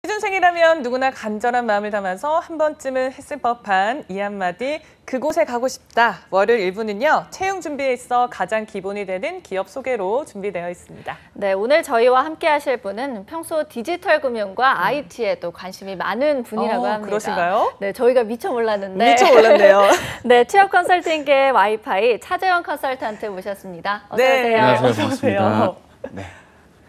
취준생이라면 누구나 간절한 마음을 담아서 한 번쯤은 했을 법한 이 한마디, 그곳에 가고 싶다. 월요일 1부는요. 채용 준비에 있어 가장 기본이 되는 기업 소개로 준비되어 있습니다. 네, 오늘 저희와 함께 하실 분은 평소 디지털 금융과 IT에 또 관심이 많은 분이라고 합니다. 그러신가요? 네, 저희가 미처 몰랐는데. 미처 몰랐네요. 네, 취업 컨설팅계 와이파이 차재원 컨설턴트 모셨습니다. 어서 오세요. 네, 안녕하세요. 어서 오세요. 반갑습니다. 네,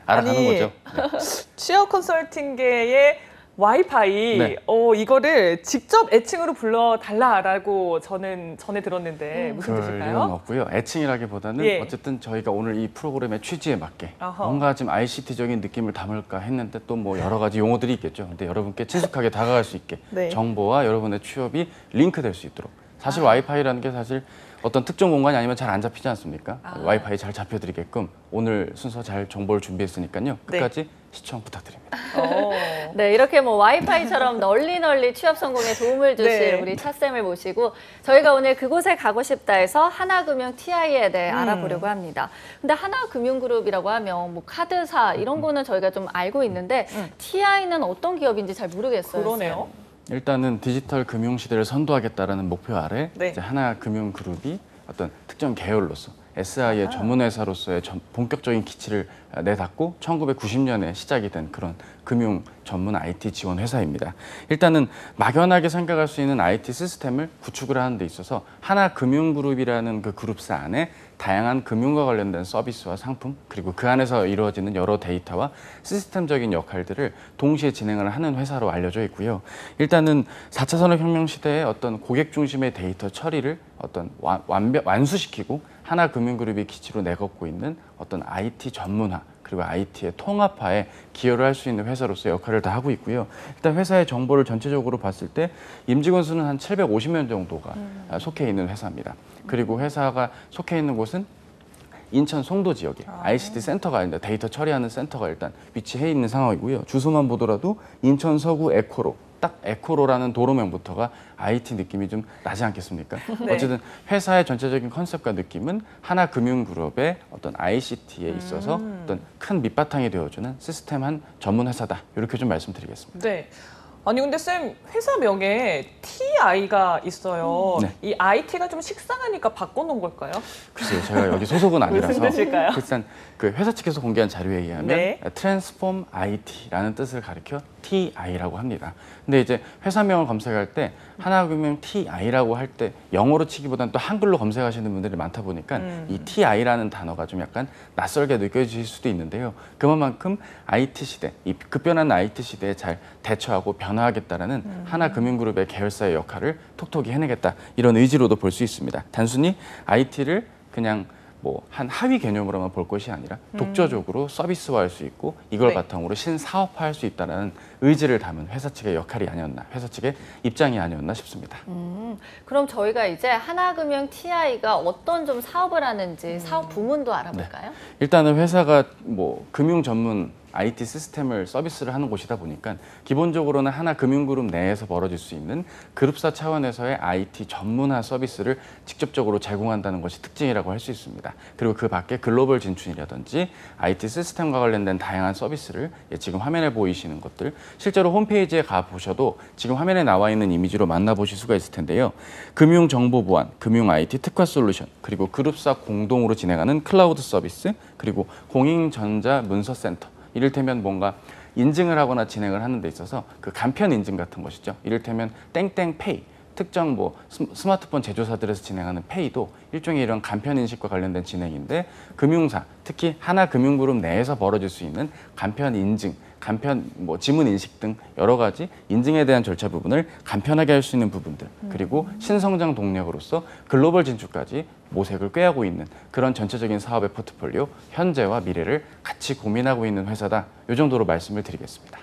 알아가는 거죠. 네. 취업 컨설팅계의 와이파이, 네. 이거를 직접 애칭으로 불러달라라고 저는 전에 들었는데 무슨 그럴 일은 뜻일까요? 없고요. 애칭이라기보다는 예. 어쨌든 저희가 오늘 이 프로그램의 취지에 맞게 어허. 뭔가 좀 ICT적인 느낌을 담을까 했는데 또 뭐 여러 가지 용어들이 있겠죠. 근데 여러분께 친숙하게 다가갈 수 있게 네. 정보와 여러분의 취업이 링크될 수 있도록. 사실 와이파이라는 게 사실 어떤 특정 공간이 아니면 잘 안 잡히지 않습니까? 와이파이 잘 잡혀드리게끔 오늘 순서 잘 정보를 준비했으니까요. 끝까지 시청 부탁드립니다. 네, 이렇게 뭐 와이파이처럼 널리 취업 성공에 도움을 주실 네. 우리 차쌤을 모시고 저희가 오늘 그곳에 가고 싶다 해서 하나금융 TI에 대해 알아보려고 합니다. 근데 하나금융그룹이라고 하면 뭐 카드사 이런 거는 저희가 좀 알고 있는데 TI는 어떤 기업인지 잘 모르겠어요. 그러네요. 일단은 디지털 금융 시대를 선도하겠다라는 목표 아래 네. 이제 하나금융그룹이 어떤 특정 계열로서 SI의 전문 회사로서의 본격적인 기치를 내닫고 1990년에 시작이 된 그런 금융 전문 IT 지원 회사입니다. 일단은 막연하게 생각할 수 있는 IT 시스템을 구축을 하는 데 있어서 하나금융그룹이라는 그 그룹사 안에 다양한 금융과 관련된 서비스와 상품 그리고 그 안에서 이루어지는 여러 데이터와 시스템적인 역할들을 동시에 진행을 하는 회사로 알려져 있고요. 일단은 4차 산업혁명 시대의 어떤 고객 중심의 데이터 처리를 어떤 완수시키고 하나금융그룹이 기치로 내걸고 있는 어떤 IT 전문화 그리고 IT의 통합화에 기여를 할 수 있는 회사로서 역할을 다 하고 있고요. 일단 회사의 정보를 전체적으로 봤을 때 임직원 수는 한 750명 정도가 속해 있는 회사입니다. 그리고 회사가 속해 있는 곳은 인천 송도 지역에 ICT 센터가 있는데 데이터 처리하는 센터가 일단 위치해 있는 상황이고요. 주소만 보더라도 인천 서구 에코로 딱 에코로라는 도로명부터가 IT 느낌이 좀 나지 않겠습니까? 네. 어쨌든 회사의 전체적인 컨셉과 느낌은 하나금융그룹의 어떤 ICT에 있어서 어떤 큰 밑바탕이 되어주는 시스템 한 전문 회사다. 이렇게 좀 말씀드리겠습니다. 네. 아니 근데 쌤 회사명에 TI가 있어요. 네. 이 IT가 좀 식상하니까 바꿔놓은 걸까요? 글쎄요, 제가 여기 소속은 아니라서 무슨 뜻일까요? 일단 그 회사 측에서 공개한 자료에 의하면 네. 트랜스폼 IT라는 뜻을 가리켜 TI라고 합니다. 근데 이제 회사명을 검색할 때 하나금융 TI라고 할 때 영어로 치기보다는 또 한글로 검색하시는 분들이 많다 보니까 이 TI라는 단어가 좀 약간 낯설게 느껴질 수도 있는데요. 그만큼 IT 시대, 이 급변하는 IT 시대에 잘 대처하고 변화하겠다라는 하나금융그룹의 계열사의 역할을 톡톡히 해내겠다 이런 의지로도 볼 수 있습니다. 단순히 IT를 그냥 뭐 한 하위 개념으로만 볼 것이 아니라 독자적으로 서비스화할 수 있고 이걸 네. 바탕으로 신사업화할 수 있다는 의지를 담은 회사 측의 역할이 아니었나, 회사 측의 입장이 아니었나 싶습니다. 그럼 저희가 이제 하나금융 TI가 어떤 좀 사업을 하는지 사업 부문도 알아볼까요? 일단은 회사가 뭐 금융 전문 IT 시스템을 서비스를 하는 곳이다 보니까 기본적으로는 하나금융그룹 내에서 벌어질 수 있는 그룹사 차원에서의 IT 전문화 서비스를 직접적으로 제공한다는 것이 특징이라고 할 수 있습니다. 그리고 그 밖에 글로벌 진출이라든지 IT 시스템과 관련된 다양한 서비스를 지금 화면에 보이시는 것들 실제로 홈페이지에 가보셔도 지금 화면에 나와 있는 이미지로 만나보실 수가 있을 텐데요. 금융정보보안, 금융 IT 특화 솔루션, 그리고 그룹사 공동으로 진행하는 클라우드 서비스, 그리고 공인전자 문서센터 이를테면 뭔가 인증을 하거나 진행을 하는 데 있어서 그 간편 인증 같은 것이죠. 이를테면 땡땡페이, 특정 뭐 스마트폰 제조사들에서 진행하는 페이도 일종의 이런 간편 인식과 관련된 진행인데 금융사, 특히 하나금융그룹 내에서 벌어질 수 있는 간편 인증, 간편 뭐 지문 인식 등 여러 가지 인증에 대한 절차 부분을 간편하게 할 수 있는 부분들 그리고 신성장 동력으로서 글로벌 진출까지 모색을 꾀하고 있는 그런 전체적인 사업의 포트폴리오 현재와 미래를 같이 고민하고 있는 회사다. 이 정도로 말씀을 드리겠습니다.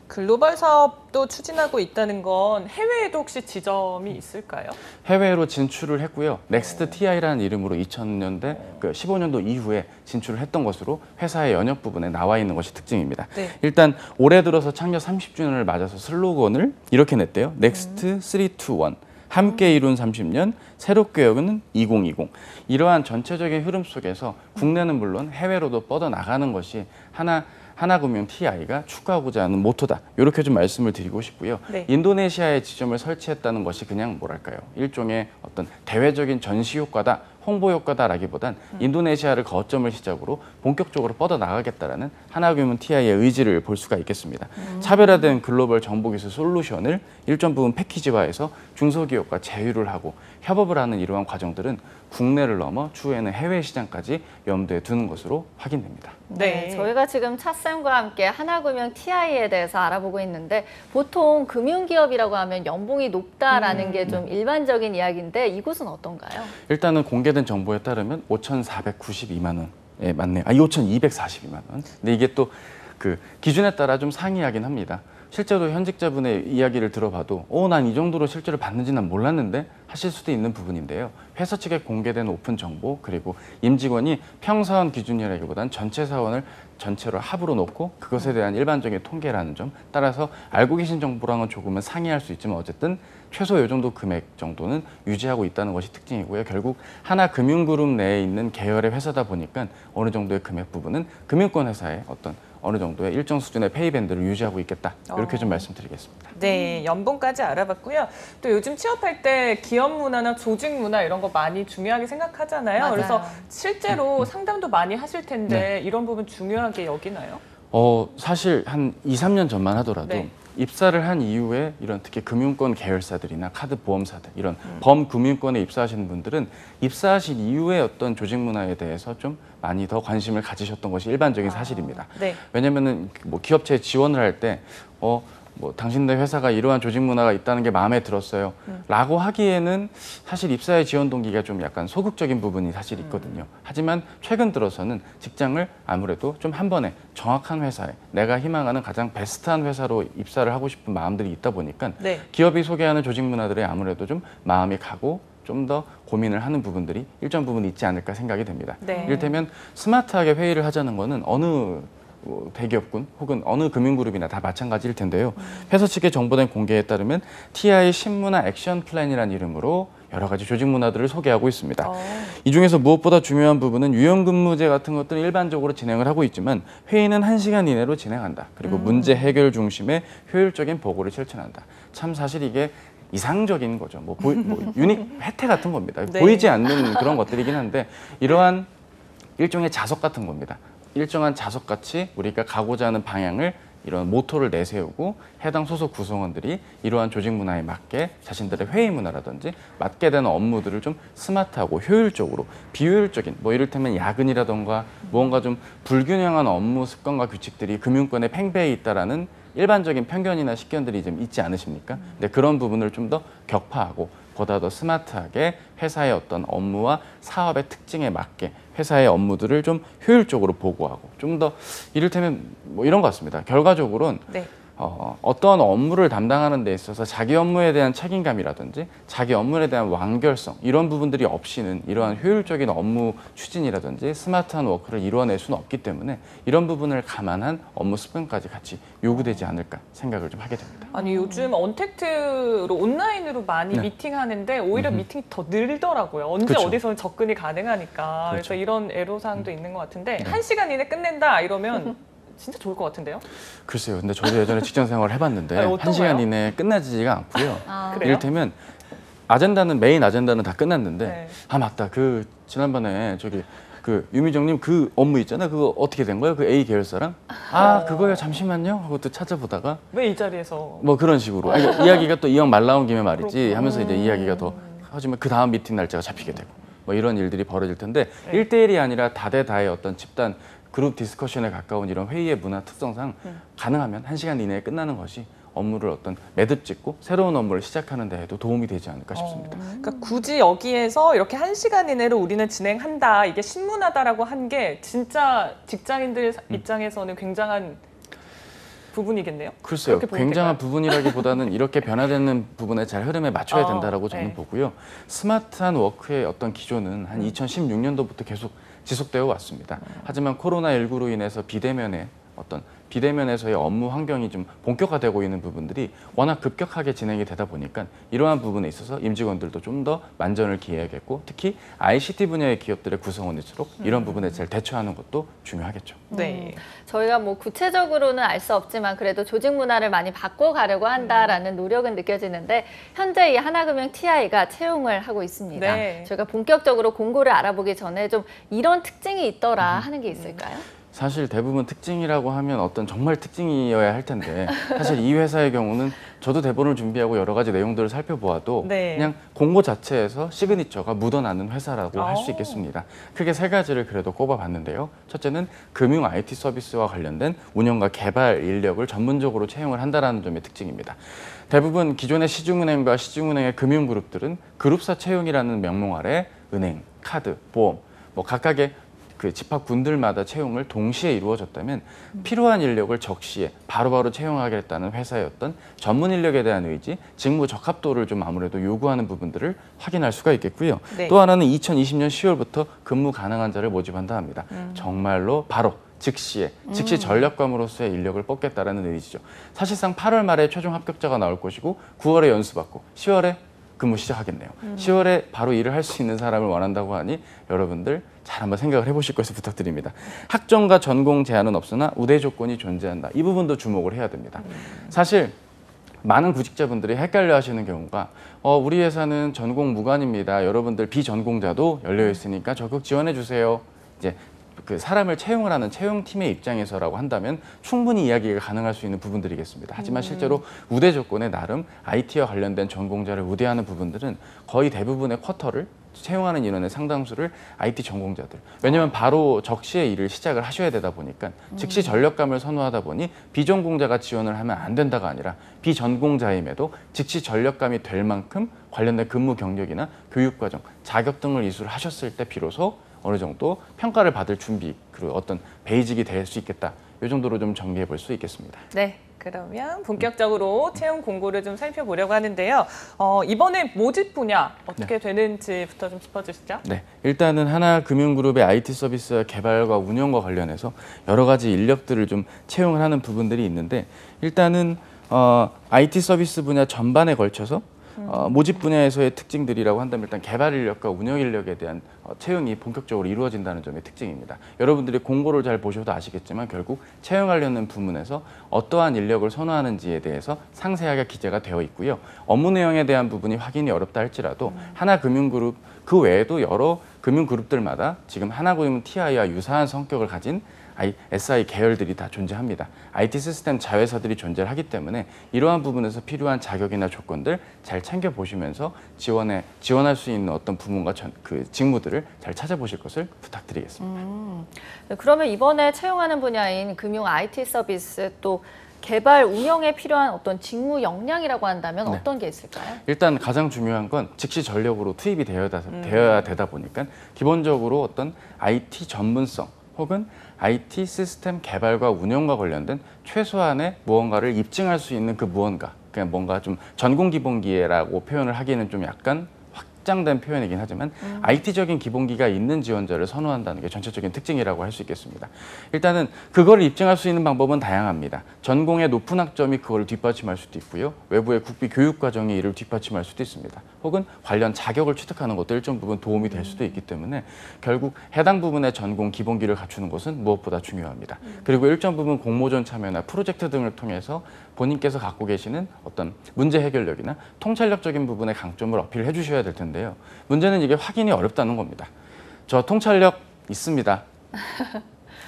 글로벌 사업도 추진하고 있다는 건 해외에도 혹시 지점이 있을까요? 해외로 진출을 했고요. 넥스트 TI라는 이름으로 2000년대, 그 15년도 이후에 진출을 했던 것으로 회사의 연역 부분에 나와 있는 것이 특징입니다. 네. 일단 올해 들어서 창립 30주년을 맞아서 슬로건을 이렇게 냈대요. 넥스트 321. 함께 이룬 30년, 새롭게 여기는 2020. 이러한 전체적인 흐름 속에서 국내는 물론 해외로도 뻗어나가는 것이 하나 하나금융 TI가 추구하고자 하는 모토다. 이렇게 좀 말씀을 드리고 싶고요. 네. 인도네시아에 지점을 설치했다는 것이 그냥 뭐랄까요? 일종의 어떤 대외적인 전시 효과다, 홍보 효과다라기보단 인도네시아를 거점을 시작으로 본격적으로 뻗어나가겠다라는 하나금융 TI의 의지를 볼 수가 있겠습니다. 차별화된 글로벌 정보기술 솔루션을 일정 부분 패키지화해서 중소기업과 제휴를 하고 협업을 하는 이러한 과정들은 국내를 넘어 추후에는 해외 시장까지 염두에 두는 것으로 확인됩니다. 네. 저희가 지금 차쌤과 함께 하나금융 TI에 대해서 알아보고 있는데 보통 금융기업이라고 하면 연봉이 높다라는 게 좀 일반적인 이야기인데 이곳은 어떤가요? 일단은 공개된 정보에 따르면 5,492만 원에 맞네요. 5,242만 원. 근데 이게 또 그 기준에 따라 좀 상이하긴 합니다. 실제로 현직자분의 이야기를 들어봐도 난 이 정도로 실제로 받는지 난 몰랐는데 하실 수도 있는 부분인데요. 회사 측에 공개된 오픈 정보 그리고 임직원이 평사원 기준이라기보단 전체 사원을 전체로 합으로 놓고 그것에 대한 일반적인 통계라는 점 따라서 알고 계신 정보랑은 조금은 상이할 수 있지만 어쨌든 최소 이 정도 금액 정도는 유지하고 있다는 것이 특징이고요. 결국 하나금융그룹 내에 있는 계열의 회사다 보니까 어느 정도의 금액 부분은 금융권 회사의 어떤 어느 정도의 일정 수준의 페이밴드를 유지하고 있겠다. 이렇게 좀 말씀드리겠습니다. 네, 연봉까지 알아봤고요. 또 요즘 취업할 때 기업 문화나 조직 문화 이런 거 많이 중요하게 생각하잖아요. 맞아요. 그래서 실제로 상담도 많이 하실 텐데 이런 부분 중요하게 여기나요? 사실 한 2, 3년 전만 하더라도 네. 입사를 한 이후에 이런 특히 금융권 계열사들이나 카드 보험사들 이런 범금융권에 입사하시는 분들은 입사하신 이후에 어떤 조직 문화에 대해서 좀 많이 더 관심을 가지셨던 것이 일반적인 사실입니다. 네. 왜냐면은 뭐 기업체에 지원을 할 때 뭐 당신네 회사가 이러한 조직 문화가 있다는 게 마음에 들었어요. 라고 하기에는 사실 입사의 지원 동기가 좀 약간 소극적인 부분이 사실 있거든요. 하지만 최근 들어서는 직장을 아무래도 좀 한 번에 정확한 회사에 내가 희망하는 가장 베스트한 회사로 입사를 하고 싶은 마음들이 있다 보니까 네. 기업이 소개하는 조직 문화들에 아무래도 좀 마음이 가고 좀 더 고민을 하는 부분들이 일정 부분 있지 않을까 생각이 됩니다. 네. 이를테면 스마트하게 회의를 하자는 거는 어느 대기업군 혹은 어느 금융그룹이나 다 마찬가지일 텐데요. 회사 측의 정보된 공개에 따르면 TI 신문화 액션 플랜이라는 이름으로 여러 가지 조직 문화들을 소개하고 있습니다. 이 중에서 무엇보다 중요한 부분은 유연근무제 같은 것들은 일반적으로 진행을 하고 있지만 회의는 1시간 이내로 진행한다. 그리고 문제 해결 중심의 효율적인 보고를 실천한다. 참 사실 이게 이상적인 거죠. 뭐 유닉 혜택 같은 겁니다. 네. 보이지 않는 그런 것들이긴 한데 이러한 일종의 자석 같은 겁니다. 일정한 자석같이 우리가 가고자 하는 방향을 이런 모토를 내세우고 해당 소속 구성원들이 이러한 조직 문화에 맞게 자신들의 회의 문화라든지 맡게 되는 업무들을 좀 스마트하고 효율적으로 비효율적인 뭐 이를테면 야근이라던가 무언가 좀 불균형한 업무 습관과 규칙들이 금융권에 팽배해 있다라는 일반적인 편견이나 식견들이 좀 있지 않으십니까? 근데 그런 부분을 좀 더 격파하고 보다 더 스마트하게 회사의 어떤 업무와 사업의 특징에 맞게 회사의 업무들을 좀 효율적으로 보고하고 좀 더 이를테면 뭐 이런 것 같습니다. 결과적으로는 네. 어떤 업무를 담당하는 데 있어서 자기 업무에 대한 책임감이라든지 자기 업무에 대한 완결성 이런 부분들이 없이는 이러한 효율적인 업무 추진이라든지 스마트한 워크를 이루어낼 수는 없기 때문에 이런 부분을 감안한 업무 습관까지 같이 요구되지 않을까 생각을 좀 하게 됩니다. 아니 요즘 언택트로 온라인으로 많이 네. 미팅하는데 오히려 미팅이 더 늘더라고요. 언제 그쵸. 어디서는 접근이 가능하니까. 그래서 그렇죠. 이런 애로사항도 있는 것 같은데 1시간 이내 끝낸다 이러면 진짜 좋을 것 같은데요? 글쎄요. 근데 저도 예전에 직장 생활을 해봤는데 아니, 어떤가요? 1시간 이내에 끝나지가 않고요. 그래요? 이를테면 메인 아젠다는 다 끝났는데 네. 맞다. 그 지난번에 저기 그 유미정님 그 업무 있잖아요. 그거 어떻게 된 거예요? 그 A 계열사랑? 그거요. 잠시만요. 하고 또 찾아보다가 왜 이 자리에서 뭐 그런 식으로 이야기가 또 이왕 말 나온 김에 말이지 그렇구나. 하면서 이제 이야기가 더 하지만 그 다음 미팅 날짜가 잡히게 되고 뭐 이런 일들이 벌어질 텐데 네. 1대1이 아니라 다대다의 어떤 집단 그룹 디스커션에 가까운 이런 회의의 문화 특성상 가능하면 1시간 이내에 끝나는 것이 업무를 어떤 매듭 짓고 새로운 업무를 시작하는 데에도 도움이 되지 않을까 싶습니다. 그러니까 굳이 여기에서 이렇게 1시간 이내로 우리는 진행한다. 이게 신문하다라고 한 게 진짜 직장인들 입장에서는 굉장한 부분이겠네요. 글쎄요. 그렇게 보면 굉장한 될까요? 부분이라기보다는 이렇게 변화되는 부분에 잘 흐름에 맞춰야 된다라고 저는 네. 보고요. 스마트한 워크의 어떤 기조는 한 2016년도부터 계속 지속되어 왔습니다. 하지만 코로나19로 인해서 비대면의 어떤 비대면에서의 업무 환경이 좀 본격화되고 있는 부분들이 워낙 급격하게 진행이 되다 보니까 이러한 부분에 있어서 임직원들도 좀 더 만전을 기해야겠고 특히 ICT 분야의 기업들의 구성원일수록 이런 부분에 잘 대처하는 것도 중요하겠죠. 네. 저희가 뭐 구체적으로는 알 수 없지만 그래도 조직 문화를 많이 바꿔가려고 한다라는 노력은 느껴지는데 현재 이 하나금융 TI가 채용을 하고 있습니다. 네. 저희가 본격적으로 공고를 알아보기 전에 좀 이런 특징이 있더라 하는 게 있을까요? 사실 대부분 특징이라고 하면 어떤 정말 특징이어야 할 텐데 사실 이 회사의 경우는 저도 대본을 준비하고 여러 가지 내용들을 살펴보아도 네. 그냥 공고 자체에서 시그니처가 묻어나는 회사라고 할 수 오. 있겠습니다. 크게 세 가지를 그래도 꼽아봤는데요. 첫째는 금융 IT 서비스와 관련된 운영과 개발 인력을 전문적으로 채용을 한다는 점의 특징입니다. 대부분 기존의 시중은행과 시중은행의 금융그룹들은 그룹사 채용이라는 명목 아래 은행, 카드, 보험, 뭐 각각의 그 집합군들마다 채용을 동시에 이루어졌다면 필요한 인력을 적시에 바로바로 채용하겠다는 회사였던 전문 인력에 대한 의지, 직무 적합도를 좀 아무래도 요구하는 부분들을 확인할 수가 있겠고요. 네. 또 하나는 2020년 10월부터 근무 가능한 자를 모집한다 합니다. 정말로 바로 즉시 전력감으로서의 인력을 뽑겠다라는 의지죠. 사실상 8월 말에 최종 합격자가 나올 것이고 9월에 연수받고 10월에 근무 시작하겠네요. 10월에 바로 일을 할 수 있는 사람을 원한다고 하니 여러분들 잘 한번 생각을 해보실 것을 부탁드립니다. 학점과 전공 제한은 없으나 우대 조건이 존재한다. 이 부분도 주목을 해야 됩니다. 사실 많은 구직자분들이 헷갈려 하시는 경우가 우리 회사는 전공 무관입니다. 여러분들 비전공자도 열려 있으니까 적극 지원해 주세요. 이제 그 사람을 채용을 하는 채용팀의 입장에서라고 한다면 충분히 이야기가 가능할 수 있는 부분들이겠습니다. 하지만 실제로 우대 조건에 나름 IT와 관련된 전공자를 우대하는 부분들은 거의 대부분의 쿼터를 채용하는 인원의 상당수를 IT 전공자들. 왜냐하면 바로 적시에 일을 시작을 하셔야 되다 보니까 즉시 전력감을 선호하다 보니 비전공자가 지원을 하면 안 된다가 아니라 비전공자임에도 즉시 전력감이 될 만큼 관련된 근무 경력이나 교육과정, 자격 등을 이수를 하셨을 때 비로소 어느 정도 평가를 받을 준비, 그리고 어떤 베이직이 될 수 있겠다. 이 정도로 좀 정리해 볼 수 있겠습니다. 네. 그러면 본격적으로 채용 공고를 좀 살펴보려고 하는데요. 이번에 모집 분야 어떻게 되는지부터 좀 짚어주시죠. 네, 일단은 하나금융그룹의 IT 서비스 개발과 운영과 관련해서 여러 가지 인력들을 좀 채용을 하는 부분들이 있는데 일단은 IT 서비스 분야 전반에 걸쳐서 모집 분야에서의 특징들이라고 한다면 일단 개발 인력과 운영 인력에 대한 채용이 본격적으로 이루어진다는 점의 특징입니다. 여러분들이 공고를 잘 보셔도 아시겠지만 결국 채용하려는 부문에서 어떠한 인력을 선호하는지에 대해서 상세하게 기재가 되어 있고요. 업무 내용에 대한 부분이 확인이 어렵다 할지라도 하나금융그룹 그 외에도 여러 금융그룹들마다 지금 하나금융 TI와 유사한 성격을 가진 SI 계열들이 다 존재합니다. IT 시스템 자회사들이 존재를 하기 때문에 이러한 부분에서 필요한 자격이나 조건들 잘 챙겨보시면서 지원할 수 있는 어떤 부문과 그 직무들을 잘 찾아보실 것을 부탁드리겠습니다. 네, 그러면 이번에 채용하는 분야인 금융 IT 서비스 또 개발 운영에 필요한 어떤 직무 역량이라고 한다면 네. 어떤 게 있을까요? 일단 가장 중요한 건 즉시 전력으로 투입이 되어야 되다 보니까 기본적으로 어떤 IT 전문성 혹은 IT 시스템 개발과 운영과 관련된 최소한의 무언가를 입증할 수 있는 그 무언가, 그냥 뭔가 좀 전공 기본기라고 표현을 하기에는 좀 약간 확장된 표현이긴 하지만 IT적인 기본기가 있는 지원자를 선호한다는 게 전체적인 특징이라고 할 수 있겠습니다. 일단은 그걸 입증할 수 있는 방법은 다양합니다. 전공의 높은 학점이 그걸 뒷받침할 수도 있고요. 외부의 국비 교육 과정이 이를 뒷받침할 수도 있습니다. 혹은 관련 자격을 취득하는 것도 일정 부분 도움이 될 수도 있기 때문에 결국 해당 부분의 전공 기본기를 갖추는 것은 무엇보다 중요합니다. 그리고 일정 부분 공모전 참여나 프로젝트 등을 통해서 본인께서 갖고 계시는 어떤 문제 해결력이나 통찰력적인 부분의 강점을 어필해 주셔야 될 텐데요. 문제는 이게 확인이 어렵다는 겁니다. 저 통찰력 있습니다.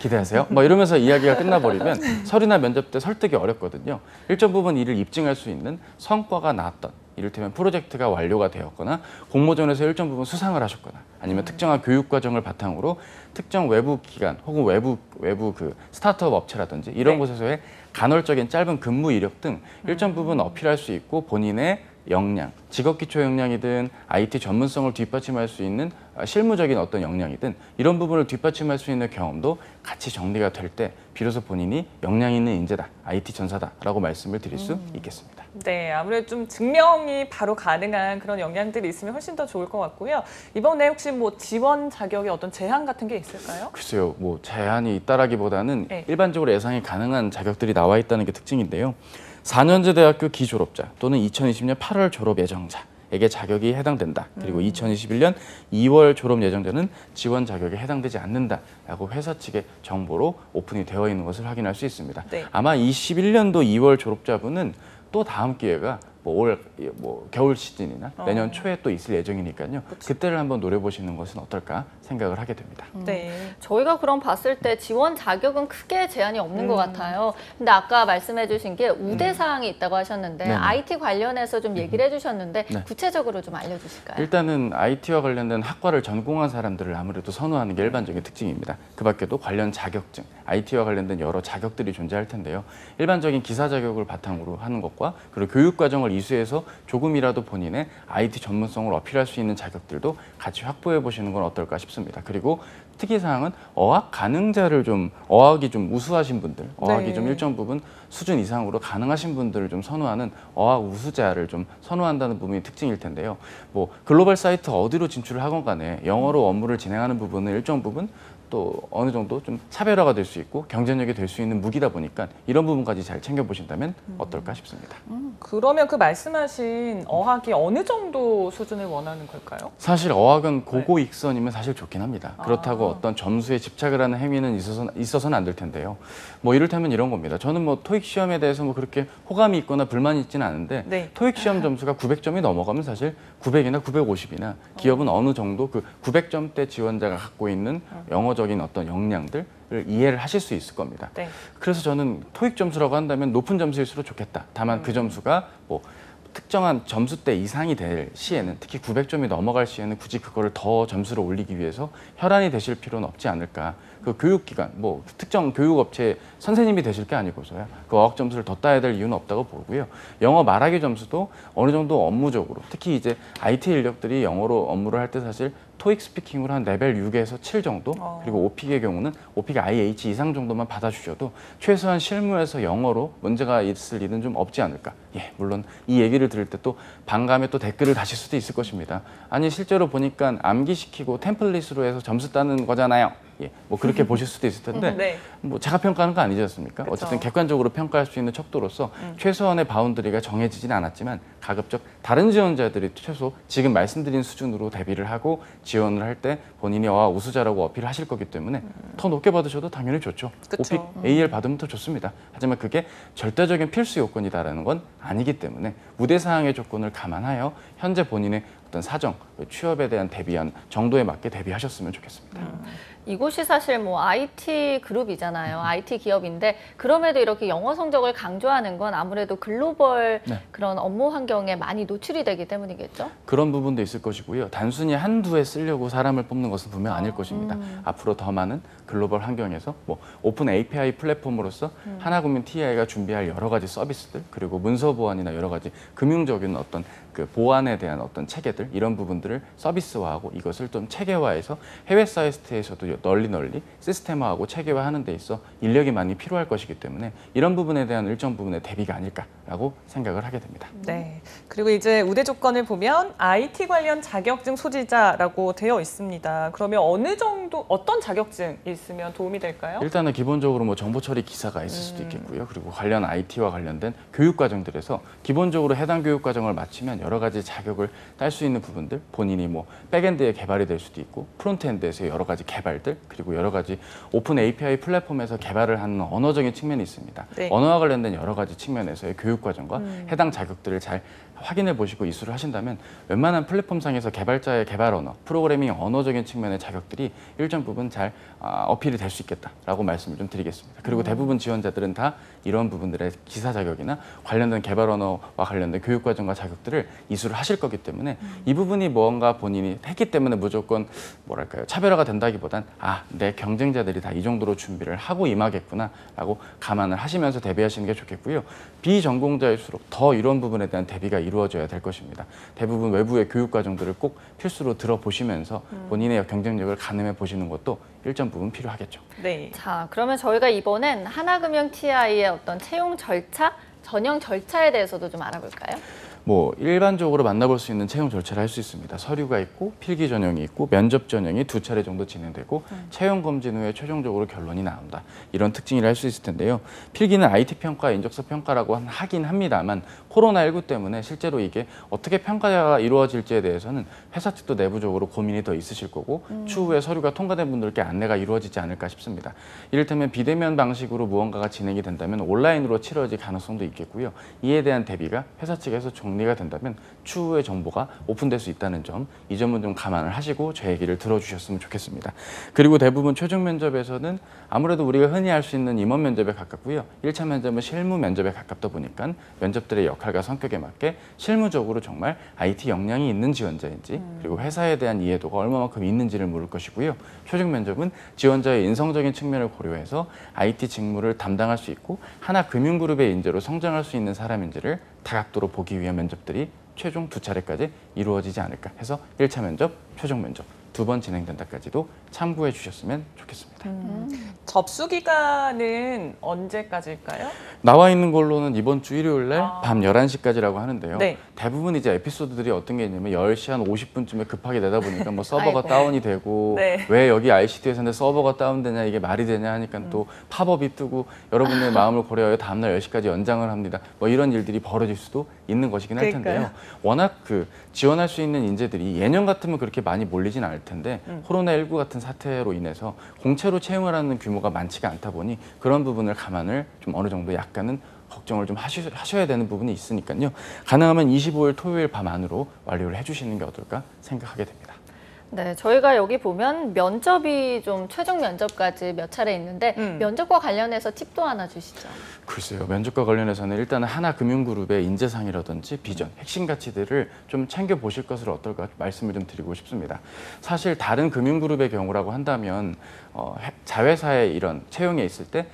기대하세요. 뭐 이러면서 이야기가 끝나버리면 서류나 면접 때 설득이 어렵거든요. 일정 부분 이를 입증할 수 있는 성과가 나왔던 이를테면 프로젝트가 완료가 되었거나 공모전에서 일정 부분 수상을 하셨거나 아니면 특정한 교육 과정을 바탕으로 특정 외부 기관 혹은 외부 그 스타트업 업체라든지 이런 네. 곳에서의 간헐적인 짧은 근무 이력 등 일정 부분 어필할 수 있고 본인의 역량, 직업기초 역량이든 IT 전문성을 뒷받침할 수 있는 실무적인 어떤 역량이든 이런 부분을 뒷받침할 수 있는 경험도 같이 정리가 될 때 비로소 본인이 역량 있는 인재다, IT 전사다라고 말씀을 드릴 수 있겠습니다. 네, 아무래도 좀 증명이 바로 가능한 그런 역량들이 있으면 훨씬 더 좋을 것 같고요. 이번에 혹시 뭐 지원 자격에 어떤 제한 같은 게 있을까요? 글쎄요, 뭐 제한이 있다라기보다는 네. 일반적으로 예상이 가능한 자격들이 나와 있다는 게 특징인데요. 4년제 대학교 기졸업자 또는 2020년 8월 졸업 예정자에게 자격이 해당된다. 그리고 2021년 2월 졸업 예정자는 지원 자격에 해당되지 않는다라고 회사 측의 정보로 오픈이 되어 있는 것을 확인할 수 있습니다. 네. 아마 21년도 2월 졸업자분은 또 다음 기회가 뭐 겨울 시즌이나 내년 초에 또 있을 예정이니까요. 그때를 한번 노려보시는 것은 어떨까 생각을 하게 됩니다. 네. 저희가 그럼 봤을 때 지원 자격은 크게 제한이 없는 것 같아요. 근데 아까 말씀해 주신 게 우대 사항이 있다고 하셨는데 네네. IT 관련해서 좀 얘기를 해주셨는데 네. 구체적으로 좀 알려주실까요? 일단은 IT와 관련된 학과를 전공한 사람들을 아무래도 선호하는 게 일반적인 특징입니다. 그 밖에도 관련 자격증, IT와 관련된 여러 자격들이 존재할 텐데요. 일반적인 기사 자격을 바탕으로 하는 것과 그리고 교육 과정을 이수해서 조금이라도 본인의 IT 전문성을 어필할 수 있는 자격들도 같이 확보해 보시는 건 어떨까 싶습니다. 그리고 특이사항은 어학 가능자를 어학이 좀 우수하신 분들, 어학이 네. 좀 일정 부분 수준 이상으로 가능하신 분들을 좀 선호하는 어학 우수자를 좀 선호한다는 부분이 특징일 텐데요. 뭐 글로벌 사이트 어디로 진출을 하건 간에 영어로 업무를 진행하는 부분은 일정 부분 또 어느 정도 좀 차별화가 될 수 있고 경쟁력이 될 수 있는 무기다 보니까 이런 부분까지 잘 챙겨보신다면 어떨까 싶습니다. 그러면 그 말씀하신 어학이 어느 정도 수준을 원하는 걸까요? 사실 어학은 고고익선이면 사실 좋긴 합니다. 그렇다고 아. 어떤 점수에 집착을 하는 행위는 있어서는 안 될 텐데요. 뭐 이를테면 이런 겁니다. 저는 뭐 토익 시험에 대해서 뭐 그렇게 호감이 있거나 불만이 있지는 않은데 네. 토익 시험 점수가 900점이 넘어가면 사실 900이나 950이나 기업은 어느 정도 그 900점대 지원자가 갖고 있는 영어적인 어떤 역량들을 이해를 하실 수 있을 겁니다. 네. 그래서 저는 토익 점수라고 한다면 높은 점수일수록 좋겠다. 다만 그 점수가 뭐 특정한 점수대 이상이 될 시에는 특히 900점이 넘어갈 시에는 굳이 그거를 더 점수를 올리기 위해서 혈안이 되실 필요는 없지 않을까. 그 교육기관, 뭐 특정 교육업체 선생님이 되실 게 아니고서야 그 어학 점수를 더 따야 될 이유는 없다고 보고요. 영어 말하기 점수도 어느 정도 업무적으로 특히 이제 IT 인력들이 영어로 업무를 할 때 사실 토익 스피킹으로 한 레벨 6에서 7 정도 그리고 오픽의 경우는 오픽 IH 이상 정도만 받아주셔도 최소한 실무에서 영어로 문제가 있을 일은 좀 없지 않을까. 예, 물론 이 얘기를 들을 때 또 반감에 또 댓글을 다실 수도 있을 것입니다. 아니 실제로 보니까 암기시키고 템플릿으로 해서 점수 따는 거잖아요. 예, 뭐 그렇게 보실 수도 있을 텐데 네. 뭐 제가 평가하는 거 아니지 않습니까? 그쵸. 어쨌든 객관적으로 평가할 수 있는 척도로서 최소한의 바운더리가 정해지진 않았지만 가급적 다른 지원자들이 최소 지금 말씀드린 수준으로 대비를 하고 지원을 할 때 본인이 우수자라고 어필하실 거기 때문에 더 높게 받으셔도 당연히 좋죠. 그쵸. 오픽 AL 받으면 더 좋습니다. 하지만 그게 절대적인 필수 요건이다라는 건 아니기 때문에 우대 사항의 조건을 감안하여 현재 본인의 어떤 사정, 취업에 대한 대비한 정도에 맞게 대비하셨으면 좋겠습니다. 이곳이 사실 뭐 IT 그룹이잖아요. IT 기업인데 그럼에도 이렇게 영어 성적을 강조하는 건 아무래도 글로벌 네. 그런 업무 환경에 많이 노출이 되기 때문이겠죠? 그런 부분도 있을 것이고요. 단순히 한두 해 쓰려고 사람을 뽑는 것은 분명 아닐 것입니다. 앞으로 더 많은 글로벌 환경에서 뭐 오픈 API 플랫폼으로서 하나금융 TI가 준비할 여러 가지 서비스들 그리고 문서 보안이나 여러 가지 금융적인 어떤 그 보안에 대한 어떤 체계들 이런 부분들을 서비스화하고 이것을 좀 체계화해서 해외 사이트에서도 널리 시스템화하고 체계화하는 데 있어 인력이 많이 필요할 것이기 때문에 이런 부분에 대한 일정 부분의 대비가 아닐까라고 생각을 하게 됩니다. 네. 그리고 이제 우대 조건을 보면 IT 관련 자격증 소지자라고 되어 있습니다. 그러면 어느 정도 어떤 자격증 있으면 도움이 될까요? 일단은 기본적으로 뭐 정보 처리 기사가 있을 수도 있겠고요. 그리고 관련 IT와 관련된 교육 과정들에서 기본적으로 해당 교육 과정을 마치면 여러 가지 자격을 딸 수 있는 부분들, 본인이 뭐 백엔드에 개발이 될 수도 있고 프론트엔드에서 여러 가지 개발들, 그리고 여러 가지 오픈 API 플랫폼에서 개발을 하는 언어적인 측면이 있습니다. 네. 언어와 관련된 여러 가지 측면에서의 교육 과정과 해당 자격들을 잘 확인해 보시고 이수를 하신다면 웬만한 플랫폼상에서 개발자의 개발 언어, 프로그래밍 언어적인 측면의 자격들이 일정 부분 잘 어필이 될 수 있겠다라고 말씀을 좀 드리겠습니다. 그리고 대부분 지원자들은 다 이런 부분들의 기사 자격이나 관련된 개발 언어와 관련된 교육 과정과 자격들을 이수를 하실 거기 때문에 이 부분이 뭔가 본인이 했기 때문에 무조건 뭐랄까요, 차별화가 된다기보단 내 경쟁자들이 다 이 정도로 준비를 하고 임하겠구나라고 감안을 하시면서 대비하시는 게 좋겠고요. 비전공자일수록 더 이런 부분에 대한 대비가 이루어져야 될 것입니다. 대부분 외부의 교육 과정들을 꼭 필수로 들어보시면서 본인의 경쟁력을 가늠해 보시는 것도 일정 부분 필요하겠죠. 네. 자, 그러면 저희가 이번엔 하나금융 TI의 어떤 채용 절차, 전형 절차에 대해서도 좀 알아볼까요? 뭐 일반적으로 만나볼 수 있는 채용 절차를 할 수 있습니다. 서류가 있고 필기 전형이 있고 면접 전형이 2차례 정도 진행되고 채용 검진 후에 최종적으로 결론이 나온다. 이런 특징을 할 수 있을 텐데요. 필기는 IT 평가, 인적성 평가라고 하긴 합니다만 코로나19 때문에 실제로 이게 어떻게 평가가 이루어질지에 대해서는 회사 측도 내부적으로 고민이 더 있으실 거고 추후에 서류가 통과된 분들께 안내가 이루어지지 않을까 싶습니다. 이를테면 비대면 방식으로 무언가가 진행이 된다면 온라인으로 치러질 가능성도 있겠고요. 이에 대한 대비가 회사 측에서 정리가 된다면 추후에 정보가 오픈될 수 있다는 점, 이 점은 좀 감안을 하시고 제 얘기를 들어주셨으면 좋겠습니다. 그리고 대부분 최종 면접에서는 아무래도 우리가 흔히 할 수 있는 임원 면접에 가깝고요. 1차 면접은 실무 면접에 가깝다 보니까 면접들의 역할과 성격에 맞게 실무적으로 정말 IT 역량이 있는 지원자인지 그리고 회사에 대한 이해도가 얼마만큼 있는지를 물을 것이고요. 최종 면접은 지원자의 인성적인 측면을 고려해서 IT 직무를 담당할 수 있고 하나금융그룹의 인재로 성장할 수 있는 사람인지를 다각도로 보기 위한 면접들이 최종 2차례까지 이루어지지 않을까 해서 1차 면접, 최종 면접 2번 진행된다까지도 참고해 주셨으면 좋겠습니다. 접수 기간은 언제까지일까요? 나와 있는 걸로는 이번 주 일요일 날 밤 11시까지라고 하는데요. 네. 대부분 이제 에피소드들이 어떤 게 있냐면 10시 한 50분쯤에 급하게 내다 보니까 뭐 서버가 아이고. 다운이 되고 네. 왜 여기 ICT에서 내 서버가 다운되냐 이게 말이 되냐 하니까 또 팝업이 뜨고 여러분의 마음을 고려하여 다음날 10시까지 연장을 합니다. 뭐 이런 일들이 벌어질 수도 있는 것이긴 할 텐데요. 그러니까요. 워낙 지원할 수 있는 인재들이 예년 같으면 그렇게 많이 몰리진 않을 텐데 코로나19 같은 사태로 인해서 공채로 채용을 하는 규모가 많지가 않다 보니 그런 부분을 감안을 좀 어느 정도 약간은 걱정을 좀 하셔야 되는 부분이 있으니까요. 가능하면 25일 토요일 밤 안으로 완료를 해주시는 게 어떨까 생각하게 됩니다. 네, 저희가 여기 보면 면접이 좀 최종 면접까지 몇 차례 있는데 면접과 관련해서 팁도 하나 주시죠. 글쎄요. 면접과 관련해서는 일단은 하나금융그룹의 인재상이라든지 비전, 핵심 가치들을 좀 챙겨보실 것을 어떨까 말씀을 좀 드리고 싶습니다. 사실 다른 금융그룹의 경우라고 한다면 자회사의 이런 채용에 있을 때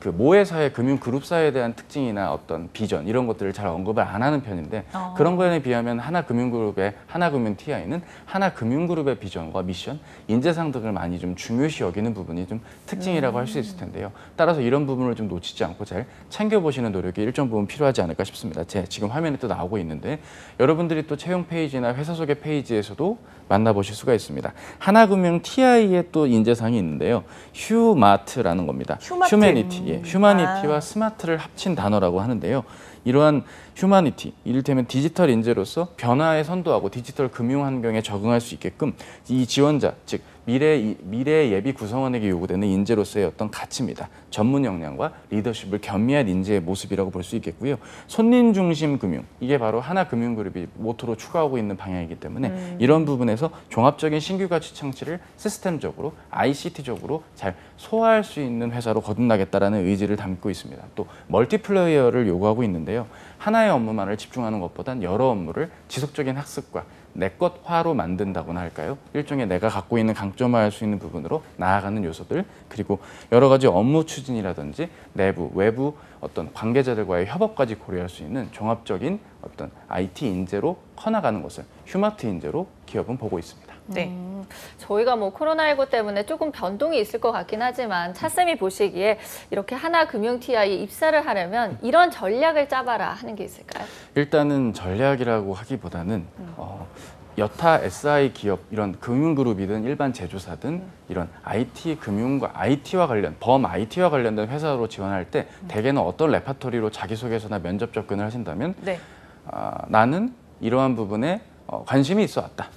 그 모회사의 금융그룹사에 대한 특징이나 어떤 비전 이런 것들을 잘 언급을 안 하는 편인데 그런 거에 비하면 하나금융그룹의 하나금융 TI는 하나금융그룹의 비전과 미션, 인재상 등을 많이 좀 중요시 여기는 부분이 좀 특징이라고 할 수 있을 텐데요. 따라서 이런 부분을 좀 놓치지 않고 잘 챙겨보시는 노력이 일정 부분 필요하지 않을까 싶습니다. 지금 화면에 또 나오고 있는데 여러분들이 또 채용 페이지나 회사 소개 페이지에서도 만나보실 수가 있습니다. 하나금융 TI의 또 인재상이 있는데요. 휴마트라는 겁니다. 휴마트. 휴머니티, 휴머니티와 스마트를 합친 단어라고 하는데요. 이러한 휴머니티, 이를테면 디지털 인재로서 변화에 선도하고 디지털 금융 환경에 적응할 수 있게끔 이 지원자, 즉 미래 예비 구성원에게 요구되는 인재로서의 어떤 가치입니다. 전문 역량과 리더십을 겸비한 인재의 모습이라고 볼 수 있겠고요. 손님 중심 금융, 이게 바로 하나금융그룹이 모토로 추구하고 있는 방향이기 때문에 이런 부분에서 종합적인 신규 가치 창출을 시스템적으로, ICT적으로 잘 소화할 수 있는 회사로 거듭나겠다라는 의지를 담고 있습니다. 또 멀티플레이어를 요구하고 있는데요. 하나의 업무만을 집중하는 것보단 여러 업무를 지속적인 학습과 내 것화로 만든다고나 할까요? 일종의 내가 갖고 있는 강점화할 수 있는 부분으로 나아가는 요소들, 그리고 여러 가지 업무 추진이라든지 내부, 외부 어떤 관계자들과의 협업까지 고려할 수 있는 종합적인 어떤 IT 인재로 커나가는 것을 휴마트 인재로 기업은 보고 있습니다. 네. 저희가 뭐 코로나19 때문에 조금 변동이 있을 것 같긴 하지만 차쌤이 보시기에 이렇게 하나금융 TI에 입사를 하려면 이런 전략을 짜봐라 하는 게 있을까요? 일단은 전략이라고 하기보다는 여타 SI 기업 이런 금융그룹이든 일반 제조사든 이런 IT 금융과 IT와 범 IT와 관련된 회사로 지원할 때 대개는 어떤 레파토리로 자기소개서나 면접 접근을 하신다면 네. 나는 이러한 부분에 관심이 있어 왔다.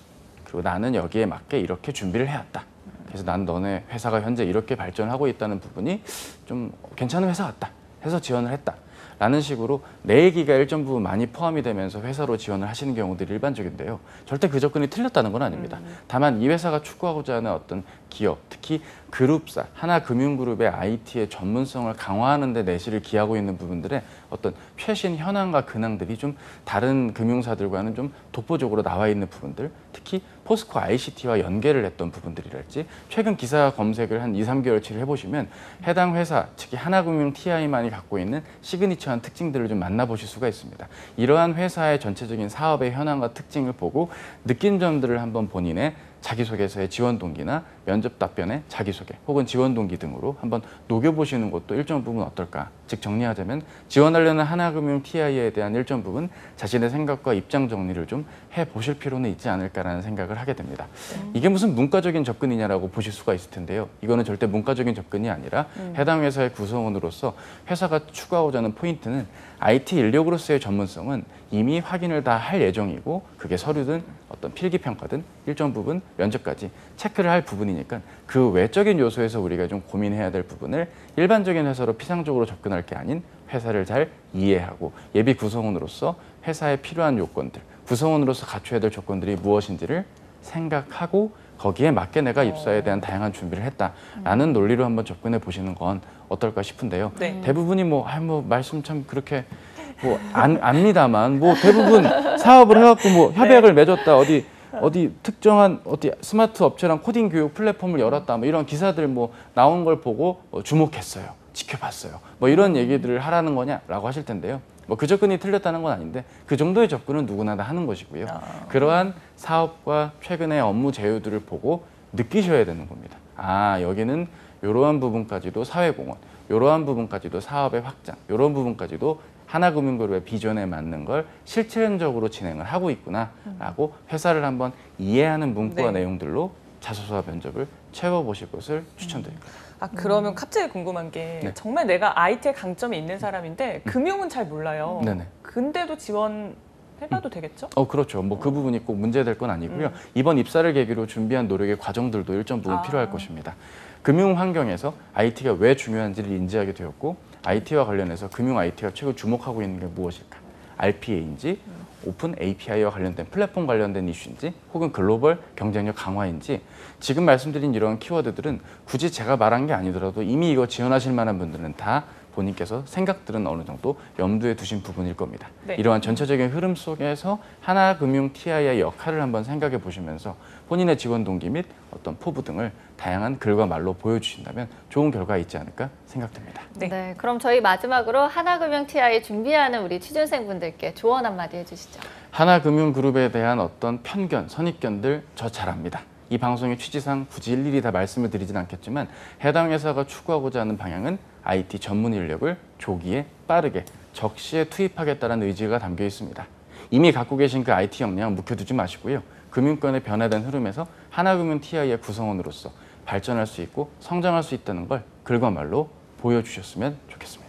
그리고 나는 여기에 맞게 이렇게 준비를 해왔다. 그래서 난 너네 회사가 현재 이렇게 발전하고 있다는 부분이 좀 괜찮은 회사 같다 해서 지원을 했다. 라는 식으로 내 얘기가 일정 부분 많이 포함이 되면서 회사로 지원을 하시는 경우들이 일반적인데요. 절대 그 접근이 틀렸다는 건 아닙니다. 다만 이 회사가 추구하고자 하는 어떤 기업, 특히 그룹사, 하나금융그룹의 IT의 전문성을 강화하는 데 내실을 기하고 있는 부분들의 어떤 최신 현황과 근황들이 좀 다른 금융사들과는 좀 독보적으로 나와 있는 부분들, 특히 포스코 ICT와 연계를 했던 부분들이랄지 최근 기사 검색을 한 2, 3개월치를 해보시면 해당 회사, 특히 하나금융 TI만이 갖고 있는 시그니처한 특징들을 좀 만나보실 수가 있습니다. 이러한 회사의 전체적인 사업의 현황과 특징을 보고 느낀 점들을 한번 본인의 자기소개서의 지원 동기나 면접 답변의 자기소개 혹은 지원 동기 등으로 한번 녹여보시는 것도 일정 부분 어떨까? 즉 정리하자면 지원하려는 하나금융 TI에 대한 일정 부분 자신의 생각과 입장 정리를 좀 해보실 필요는 있지 않을까라는 생각을 하게 됩니다. 이게 무슨 문과적인 접근이냐라고 보실 수가 있을 텐데요. 이거는 절대 문과적인 접근이 아니라 해당 회사의 구성원으로서 회사가 추구하고자 하는 포인트는 IT 인력으로서의 전문성은 이미 확인을 다 할 예정이고 그게 서류든 어떤 필기평가든 일정 부분 면접까지 체크를 할 부분이니까 그 외적인 요소에서 우리가 좀 고민해야 될 부분을 일반적인 회사로 피상적으로 접근할 게 아닌 회사를 잘 이해하고 예비 구성원으로서 회사에 필요한 요건들, 구성원으로서 갖춰야 될 조건들이 무엇인지를 생각하고 거기에 맞게 내가 입사에 대한 다양한 준비를 했다라는 논리로 한번 접근해 보시는 건 어떨까 싶은데요. 네. 대부분이 말씀 참 그렇게 압니다만 대부분 사업을 해갖고 협약을 맺었다 어디 특정한 스마트 업체랑 코딩 교육 플랫폼을 열었다 이런 기사들 나온 걸 보고 주목했어요, 지켜봤어요, 이런 얘기들을 하라는 거냐라고 하실 텐데요. 그 접근이 틀렸다는 건 아닌데 그 정도의 접근은 누구나 다 하는 것이고요. 그러한 사업과 최근의 업무 제휴들을 보고 느끼셔야 되는 겁니다. 아, 여기는 이러한 부분까지도 사회공헌, 이러한 부분까지도 사업의 확장, 이런 부분까지도 하나금융그룹의 비전에 맞는 걸 실체적으로 진행을 하고 있구나라고 회사를 한번 이해하는 문구와 내용들로 자소서와 면접을 채워보실 것을 추천드립니다. 아, 그러면 갑자기 궁금한 게 네. 정말 내가 IT에 강점이 있는 사람인데 금융은 잘 몰라요. 네네. 근데도 지원해봐도 되겠죠? 그렇죠. 그 부분이 꼭 문제될 건 아니고요. 이번 입사를 계기로 준비한 노력의 과정들도 일정 부분 필요할 것입니다. 금융 환경에서 IT가 왜 중요한지를 인지하게 되었고 IT와 관련해서 금융 IT가 최근 주목하고 있는 게 무엇일까? RPA인지 오픈 API와 관련된 플랫폼 관련된 이슈인지 혹은 글로벌 경쟁력 강화인지 지금 말씀드린 이런 키워드들은 굳이 제가 말한 게 아니더라도 이미 이거 지원하실 만한 분들은 다 본인께서 생각들은 어느 정도 염두에 두신 부분일 겁니다. 네. 이러한 전체적인 흐름 속에서 하나금융 TI의 역할을 한번 생각해 보시면서 본인의 지원 동기 및 어떤 포부 등을 다양한 글과 말로 보여주신다면 좋은 결과가 있지 않을까 생각됩니다. 네. 네, 그럼 저희 마지막으로 하나금융 TI 준비하는 우리 취준생분들께 조언 한마디 해주시죠. 하나금융그룹에 대한 어떤 편견, 선입견들 저 잘 압니다. 이 방송의 취지상 굳이 일일이 다 말씀을 드리진 않겠지만 해당 회사가 추구하고자 하는 방향은 IT 전문 인력을 조기에 빠르게 적시에 투입하겠다는 의지가 담겨 있습니다. 이미 갖고 계신 그 IT 역량 묵혀두지 마시고요. 금융권의 변화된 흐름에서 하나금융 TI의 구성원으로서 발전할 수 있고 성장할 수 있다는 걸 글과 말로 보여주셨으면 좋겠습니다.